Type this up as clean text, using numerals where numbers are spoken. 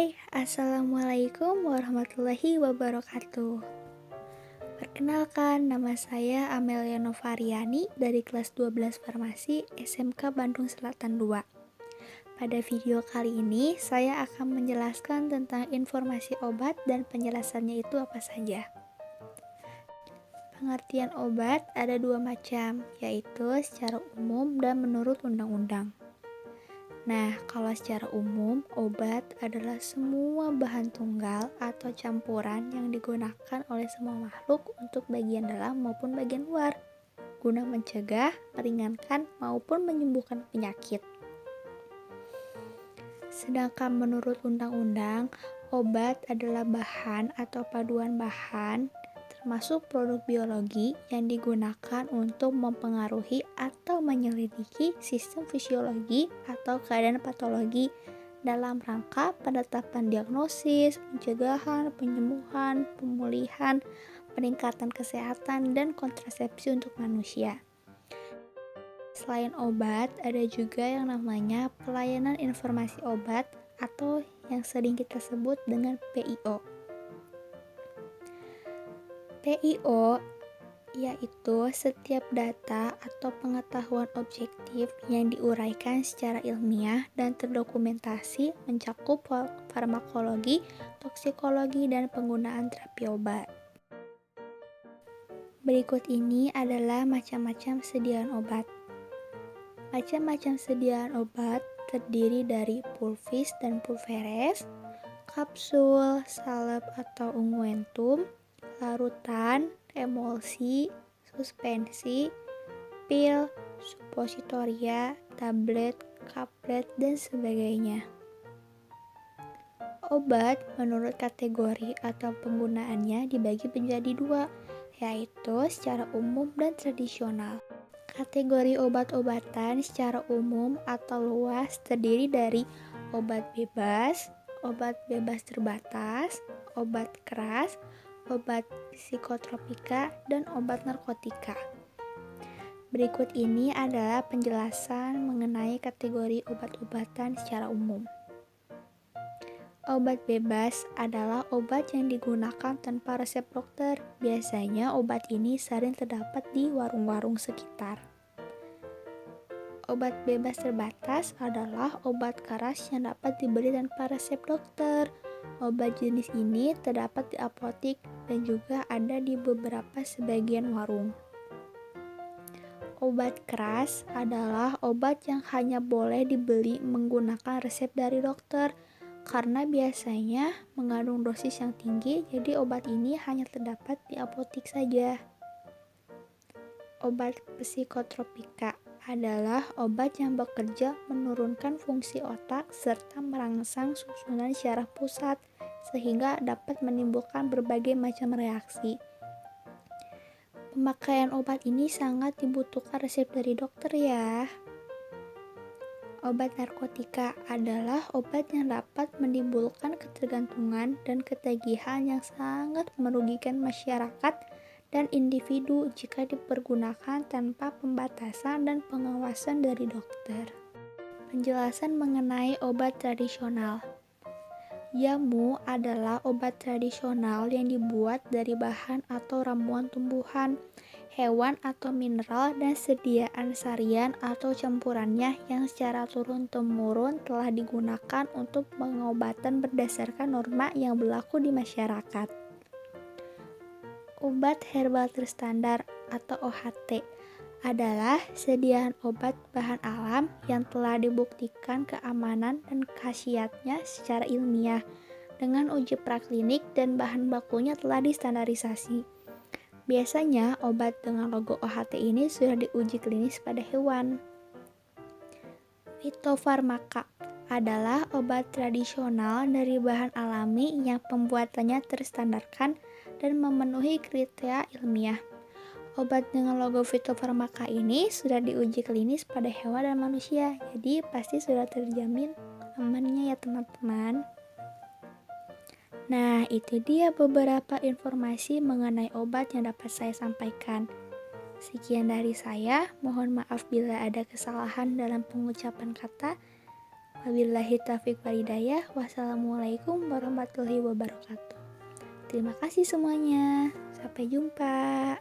Hai, Assalamualaikum warahmatullahi wabarakatuh. Perkenalkan, nama saya Amelia Novariani dari kelas 12 Farmasi SMK Bandung Selatan 2. Pada video kali ini, saya akan menjelaskan tentang informasi obat dan penjelasannya itu apa saja. Pengertian obat ada dua macam, yaitu secara umum dan menurut undang-undang. Nah, kalau secara umum, obat adalah semua bahan tunggal atau campuran yang digunakan oleh semua makhluk untuk bagian dalam maupun bagian luar, guna mencegah, meringankan, maupun menyembuhkan penyakit. Sedangkan menurut undang-undang, obat adalah bahan atau paduan bahan termasuk produk biologi yang digunakan untuk mempengaruhi atau menyelidiki sistem fisiologi atau keadaan patologi dalam rangka penetapan diagnosis, pencegahan, penyembuhan, pemulihan, peningkatan kesehatan, dan kontrasepsi untuk manusia. Selain obat, ada juga yang namanya pelayanan informasi obat atau yang sering kita sebut dengan PIO. PIO yaitu setiap data atau pengetahuan objektif yang diuraikan secara ilmiah dan terdokumentasi mencakup farmakologi, toksikologi, dan penggunaan terapi obat. Berikut ini adalah macam-macam sediaan obat. Macam-macam sediaan obat terdiri dari pulvis dan pulveres, kapsul, salep atau ungguentum, larutan, emulsi, suspensi, pil, suppositoria, tablet, kaplet, dan sebagainya. Obat menurut kategori atau penggunaannya dibagi menjadi dua, yaitu secara umum dan tradisional. Kategori obat-obatan secara umum atau luas terdiri dari obat bebas terbatas, obat keras, obat psikotropika, dan obat narkotika. Berikut ini adalah penjelasan mengenai kategori obat-obatan secara umum. Obat bebas adalah obat yang digunakan tanpa resep dokter. Biasanya obat ini sering terdapat di warung-warung sekitar. Obat bebas terbatas adalah obat keras yang dapat dibeli tanpa resep dokter. Obat jenis ini terdapat di apotik dan juga ada di beberapa sebagian warung. Obat keras adalah obat yang hanya boleh dibeli menggunakan resep dari dokter karena biasanya mengandung dosis yang tinggi, jadi obat ini hanya terdapat di apotik saja. Obat psikotropika adalah obat yang bekerja menurunkan fungsi otak serta merangsang susunan syaraf pusat sehingga dapat menimbulkan berbagai macam reaksi. Pemakaian obat ini sangat dibutuhkan resep dari dokter ya. Obat narkotika adalah obat yang dapat menimbulkan ketergantungan dan ketagihan yang sangat merugikan masyarakat dan individu jika dipergunakan tanpa pembatasan dan pengawasan dari dokter. Penjelasan mengenai obat tradisional. Jamu adalah obat tradisional yang dibuat dari bahan atau ramuan tumbuhan, hewan atau mineral dan sediaan sarian atau campurannya yang secara turun-temurun telah digunakan untuk pengobatan berdasarkan norma yang berlaku di masyarakat. Obat herbal terstandar atau OHT adalah sediaan obat bahan alam yang telah dibuktikan keamanan dan khasiatnya secara ilmiah dengan uji praklinik dan bahan bakunya telah distandarisasi. Biasanya obat dengan logo OHT ini sudah diuji klinis pada hewan. Fitofarmaka adalah obat tradisional dari bahan alami yang pembuatannya terstandarkan dan memenuhi kriteria ilmiah. Obat dengan logo fitofarmaka ini sudah diuji klinis pada hewan dan manusia, jadi pasti sudah terjamin amannya ya teman-teman. Nah, itu dia beberapa informasi mengenai obat yang dapat saya sampaikan. Sekian dari saya, mohon maaf bila ada kesalahan dalam pengucapan kata. Wabillahi taufiq walhidayah. Wassalamualaikum warahmatullahi wabarakatuh. Terima kasih semuanya. Sampai jumpa.